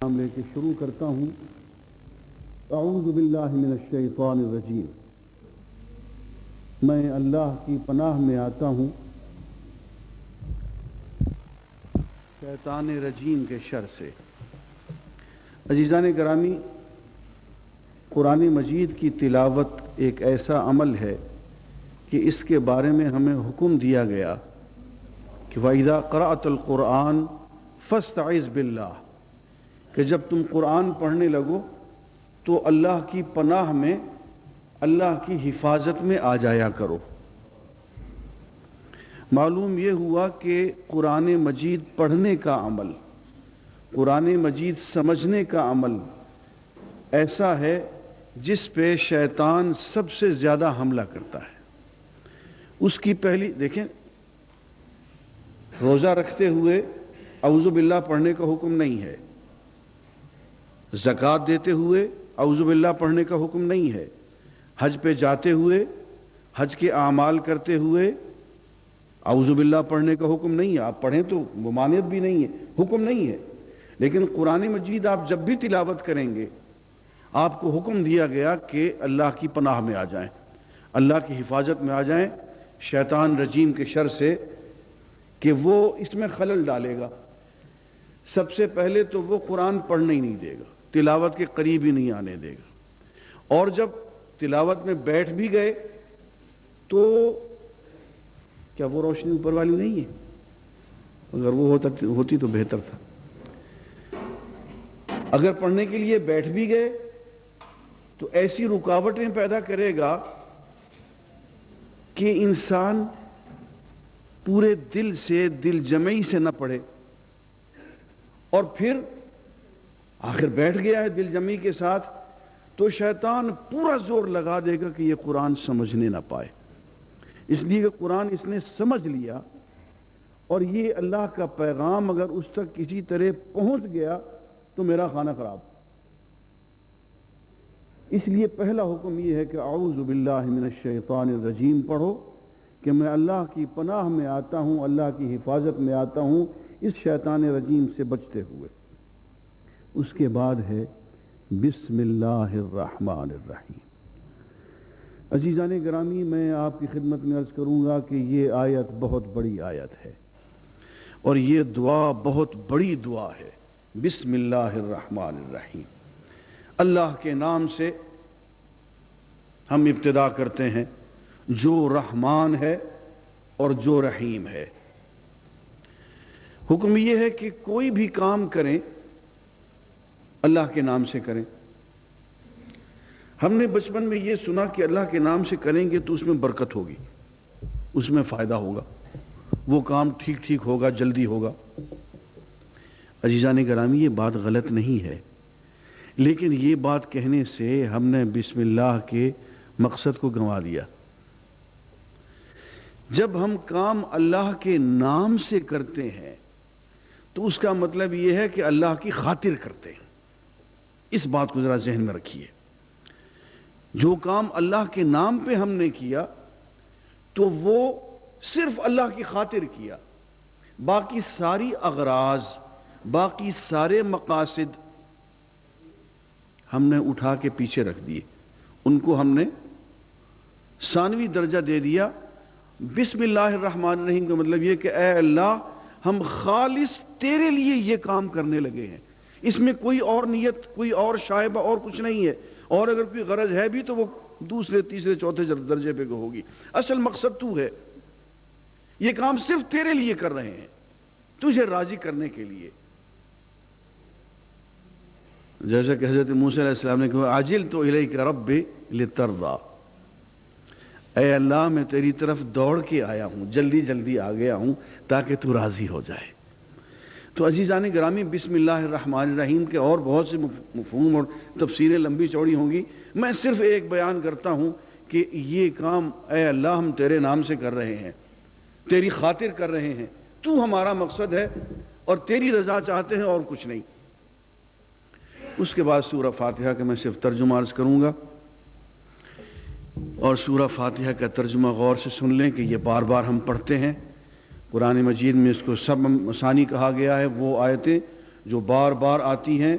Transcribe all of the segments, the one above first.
نام لے کے شروع کرتا ہوں۔ اعوذ باللہ من الشیطان الرجیم، میں اللہ کی پناہ میں آتا ہوں شیطان رجیم کے شر سے۔ عزیزان گرامی، قرآن مجید کی تلاوت ایک ایسا عمل ہے کہ اس کے بارے میں ہمیں حکم دیا گیا کہ وَإِذَا قَرَأْتَ الْقُرْآنَ فَاسْتَعِذْ بِاللَّهِ، کہ جب تم قرآن پڑھنے لگو تو اللہ کی پناہ میں، اللہ کی حفاظت میں آ جایا کرو۔ معلوم یہ ہوا کہ قرآن مجید پڑھنے کا عمل، قرآن مجید سمجھنے کا عمل ایسا ہے جس پہ شیطان سب سے زیادہ حملہ کرتا ہے۔ اس کی پہلی دیکھیں، روزہ رکھتے ہوئے اعوذ باللہ پڑھنے کا حکم نہیں ہے، زکوٰۃ دیتے ہوئے اعوذ باللہ پڑھنے کا حکم نہیں ہے، حج پہ جاتے ہوئے، حج کے اعمال کرتے ہوئے اعوذ باللہ پڑھنے کا حکم نہیں ہے۔ آپ پڑھیں تو ممانعت بھی نہیں ہے، حکم نہیں ہے، لیکن قرآن مجید آپ جب بھی تلاوت کریں گے آپ کو حکم دیا گیا کہ اللہ کی پناہ میں آ جائیں، اللہ کی حفاظت میں آ جائیں شیطان رجیم کے شر سے، کہ وہ اس میں خلل ڈالے گا۔ سب سے پہلے تو وہ قرآن پڑھنے ہی نہیں دے گا، تلاوت کے قریب ہی نہیں آنے دے گا، اور جب تلاوت میں بیٹھ بھی گئے تو کیا وہ روشنی اوپر والی نہیں ہے؟ اگر وہ ہوتی تو بہتر تھا۔ اگر پڑھنے کے لیے بیٹھ بھی گئے تو ایسی رکاوٹیں پیدا کرے گا کہ انسان پورے دل سے، دل جمعی سے نہ پڑھے، اور پھر آخر بیٹھ گیا ہے دل جمعی کے ساتھ تو شیطان پورا زور لگا دے گا کہ یہ قرآن سمجھنے نہ پائے، اس لیے کہ قرآن اس نے سمجھ لیا، اور یہ اللہ کا پیغام اگر اس تک کسی طرح پہنچ گیا تو میرا خانہ خراب۔ اس لیے پہلا حکم یہ ہے کہ اعوذ باللہ من الشیطان الرجیم پڑھو، کہ میں اللہ کی پناہ میں آتا ہوں، اللہ کی حفاظت میں آتا ہوں اس شیطان رجیم سے بچتے ہوئے۔ اس کے بعد ہے بسم اللہ الرحمن الرحیم۔ عزیزان گرامی، میں آپ کی خدمت میں عرض کروں گا کہ یہ آیت بہت بڑی آیت ہے، اور یہ دعا بہت بڑی دعا ہے۔ بسم اللہ الرحمن الرحیم، اللہ کے نام سے ہم ابتدا کرتے ہیں جو رحمان ہے اور جو رحیم ہے۔ حکم یہ ہے کہ کوئی بھی کام کریں اللہ کے نام سے کریں۔ ہم نے بچپن میں یہ سنا کہ اللہ کے نام سے کریں گے تو اس میں برکت ہوگی، اس میں فائدہ ہوگا، وہ کام ٹھیک ٹھیک ہوگا، جلدی ہوگا۔ عزیزان گرامی، یہ بات غلط نہیں ہے، لیکن یہ بات کہنے سے ہم نے بسم اللہ کے مقصد کو گنوا دیا۔ جب ہم کام اللہ کے نام سے کرتے ہیں تو اس کا مطلب یہ ہے کہ اللہ کی خاطر کرتے ہیں۔ اس بات کو ذرا ذہن میں رکھیے، جو کام اللہ کے نام پہ ہم نے کیا تو وہ صرف اللہ کی خاطر کیا، باقی ساری اغراض، باقی سارے مقاصد ہم نے اٹھا کے پیچھے رکھ دیے، ان کو ہم نے ثانوی درجہ دے دیا۔ بسم اللہ الرحمن الرحیم کا مطلب یہ کہ اے اللہ، ہم خالص تیرے لیے یہ کام کرنے لگے ہیں، اس میں کوئی اور نیت، کوئی اور شائبہ اور کچھ نہیں ہے، اور اگر کوئی غرض ہے بھی تو وہ دوسرے، تیسرے، چوتھے درجے پہ ہوگی، اصل مقصد تو ہے، یہ کام صرف تیرے لیے کر رہے ہیں، تجھے راضی کرنے کے لیے۔ جیسا کہ حضرت موسیٰ علیہ السلام نے کہا عجلت الیک ربی لترضی، اے اللہ میں تیری طرف دوڑ کے آیا ہوں، جلدی جلدی آ گیا ہوں تاکہ تو راضی ہو جائے۔ تو عزیزان گرامی، بسم اللہ الرحمن الرحیم کے اور بہت سے مفہوم اور تفسیریں لمبی چوڑی ہوں گی، میں صرف ایک بیان کرتا ہوں کہ یہ کام اے اللہ ہم تیرے نام سے کر رہے ہیں، تیری خاطر کر رہے ہیں، تو ہمارا مقصد ہے اور تیری رضا چاہتے ہیں اور کچھ نہیں۔ اس کے بعد سورہ فاتحہ کا میں صرف ترجمہ عرض کروں گا، اور سورہ فاتحہ کا ترجمہ غور سے سن لیں کہ یہ بار بار ہم پڑھتے ہیں۔ قرآن مجید میں اس کو سب مثانی کہا گیا ہے، وہ آیتیں جو بار بار آتی ہیں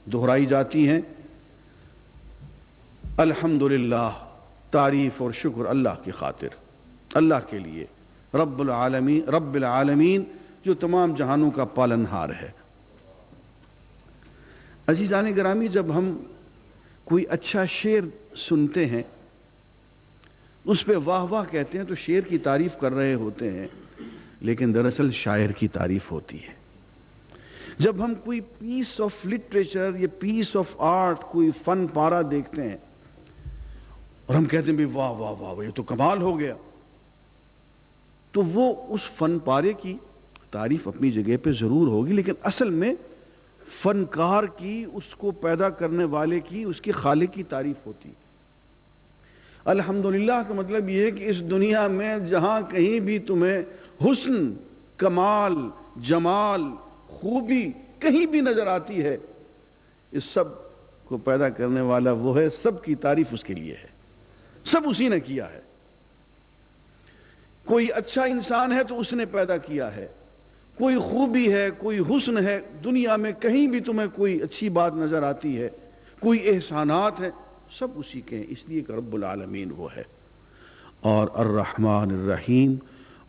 دہرائی جاتی ہیں. الحمدللہ، تعریف اور شکر اللہ کی خاطر، اللہ کے لیے، رب العالمین جو تمام جہانوں کا پالنہار ہے. عزیزان گرامی، جب ہم کوئی اچھا شعر سنتے ہیں، اس پہ واہ واہ کہتے ہیں تو شعر کی تعریف کر رہے ہوتے ہیں، لیکن دراصل شاعر کی تعریف ہوتی ہے. جب ہم کوئی پیس آف لٹریچر یا پیس آف آرٹ، کوئی فن پارہ دیکھتے ہیں اور ہم کہتے ہیں بھی واہ واہ واہ، یہ تو کمال ہو گیا، تو وہ اس فن پارے کی تعریف اپنی جگہ پہ ضرور ہوگی، لیکن اصل میں فنکار کی، اس کو پیدا کرنے والے کی، اس کے خالق کی تعریف ہوتی. الحمدللہ کا مطلب یہ ہے کہ اس دنیا میں جہاں کہیں بھی تمہیں حسن، کمال، جمال، خوبی کہیں بھی نظر آتی ہے، اس سب کو پیدا کرنے والا وہ ہے، سب کی تعریف اس کے لیے ہے، سب اسی نے کیا ہے. کوئی اچھا انسان ہے تو اس نے پیدا کیا ہے، کوئی خوبی ہے، کوئی حسن ہے، دنیا میں کہیں بھی تمہیں کوئی اچھی بات نظر آتی ہے، کوئی احسانات ہیں، سب اسی کے ہیں، اس لیے کہ رب العالمین وہ ہے. اور الرحمن الرحیم،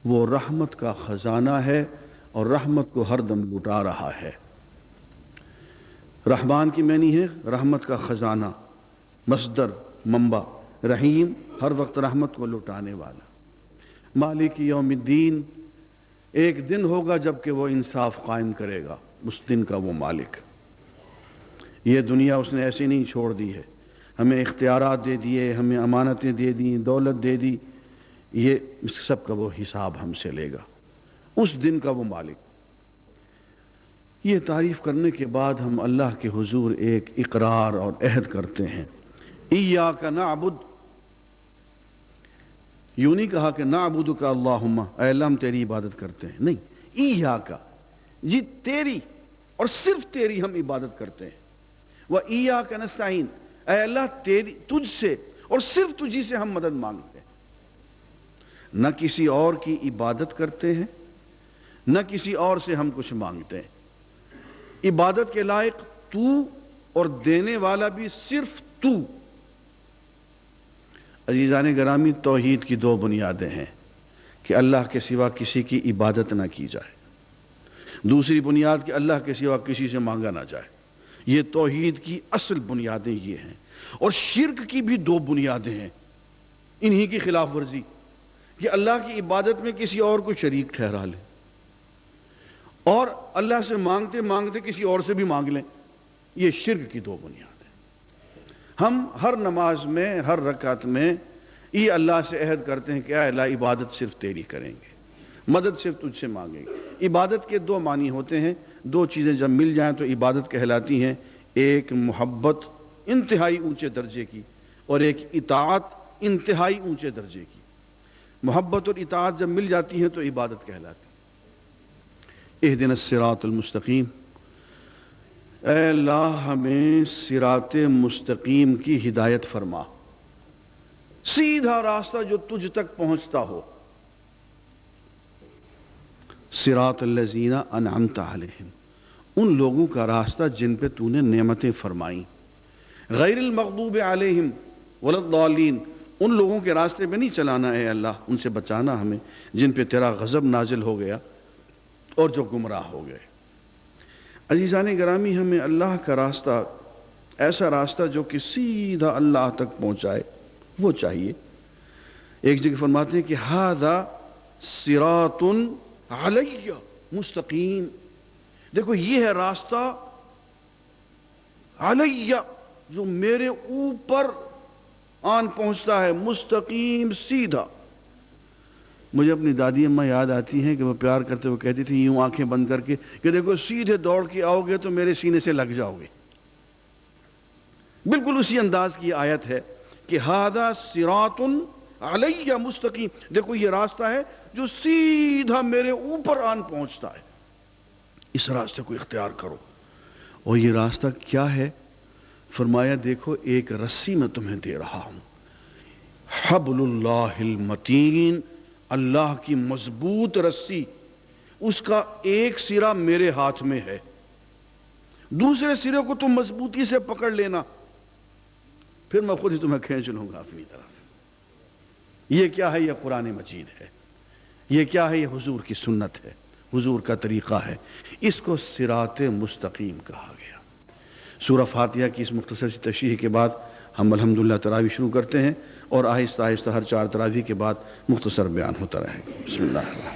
وہ رحمت کا خزانہ ہے اور رحمت کو ہر دم لٹا رہا ہے. رحمان کی معنی ہے رحمت کا خزانہ، مصدر، منبع. رحیم ہر وقت رحمت کو لٹانے والا. مالک یوم الدین، ایک دن ہوگا جب کہ وہ انصاف قائم کرے گا، اس دن کا وہ مالک. یہ دنیا اس نے ایسے نہیں چھوڑ دی ہے، ہمیں اختیارات دے دیے، ہمیں امانتیں دے دی، دولت دے دی، یہ اس سب کا وہ حساب ہم سے لے گا، اس دن کا وہ مالک. یہ تعریف کرنے کے بعد ہم اللہ کے حضور ایک اقرار اور عہد کرتے ہیں. ایاک نعبد، یوں نہیں کہا کہ نعبدک اللہم، اے اللہ ہم تیری عبادت کرتے ہیں، نہیں، ایاک، جی تیری اور صرف تیری ہم عبادت کرتے ہیں. وَإِيَّاكَ نَسْتَعِينُ، اے اللہ تیری، تجھ سے اور صرف تجھی سے ہم مدد مانگتے ہیں. نہ کسی اور کی عبادت کرتے ہیں، نہ کسی اور سے ہم کچھ مانگتے ہیں. عبادت کے لائق تو اور دینے والا بھی صرف تو. عزیزان گرامی، توحید کی دو بنیادیں ہیں کہ اللہ کے سوا کسی کی عبادت نہ کی جائے، دوسری بنیاد کہ اللہ کے سوا کسی سے مانگا نہ جائے. یہ توحید کی اصل بنیادیں یہ ہیں. اور شرک کی بھی دو بنیادیں ہیں، انہی کی خلاف ورزی، کہ اللہ کی عبادت میں کسی اور کو شریک ٹھہرا لیں اور اللہ سے مانگتے مانگتے کسی اور سے بھی مانگ لیں. یہ شرک کی دو بنیاد ہیں. ہم ہر نماز میں، ہر رکعت میں یہ اللہ سے عہد کرتے ہیں کہ اے اللہ عبادت صرف تیری کریں گے، مدد صرف تجھ سے مانگیں گے. عبادت کے دو معنی ہوتے ہیں، دو چیزیں جب مل جائیں تو عبادت کہلاتی ہیں. ایک محبت انتہائی اونچے درجے کی، اور ایک اطاعت انتہائی اونچے درجے کی. محبت اور اطاعت جب مل جاتی ہیں تو عبادت کہلاتی ہے. اہدنا الصراط المستقیم، اے اللہ ہمیں صراط مستقیم کی ہدایت فرما، سیدھا راستہ جو تجھ تک پہنچتا ہو. صراط الذین انعمت علیہم، ان لوگوں کا راستہ جن پہ تو نے نعمتیں فرمائیں. غیر المغضوب علیہم ولا الضالین، ان لوگوں کے راستے پہ نہیں چلانا اے اللہ، ان سے بچانا ہمیں جن پہ تیرا غضب نازل ہو گیا اور جو گمراہ ہو گئے. عزیزان گرامی، ہمیں اللہ کا راستہ، ایسا راستہ جو کہ سیدھا اللہ تک پہنچائے، وہ چاہیے. ایک جگہ فرماتے ہیں کہ ھذا صراط علی مستقیم، دیکھو یہ ہے راستہ علی، جو میرے اوپر آن پہنچتا ہے، مستقیم، سیدھا. مجھے اپنی دادی اماں یاد آتی ہیں کہ وہ پیار کرتے ہوئے کہتی تھی یوں آنکھیں بند کر کے کہ دیکھو سیدھے دوڑ کے آؤ گے تو میرے سینے سے لگ جاؤ گے. بالکل اسی انداز کی آیت ہے کہ ھذا صراط علی مستقیم، دیکھو یہ راستہ ہے جو سیدھا میرے اوپر آن پہنچتا ہے، اس راستے کو اختیار کرو. اور یہ راستہ کیا ہے؟ فرمایا دیکھو ایک رسی میں تمہیں دے رہا ہوں، حبل اللہ المتین، اللہ کی مضبوط رسی، اس کا ایک سرا میرے ہاتھ میں ہے دوسرے سرے کو تم مضبوطی سے پکڑ لینا، پھر میں خود ہی تمہیں کھینچ لوں گا اپنی طرف۔ یہ کیا ہے؟ یہ قرآن مجید ہے، یہ کیا ہے؟ یہ حضور کی سنت ہے، حضور کا طریقہ ہے، اس کو صراط مستقیم کہا گیا۔ سورہ فاتحہ کی اس مختصر سی تشریح کے بعد ہم الحمدللہ تراویح شروع کرتے ہیں، اور آہستہ آہستہ ہر 4 تراویح کے بعد مختصر بیان ہوتا رہے گا۔ بسم اللہ الرحمن الرحیم۔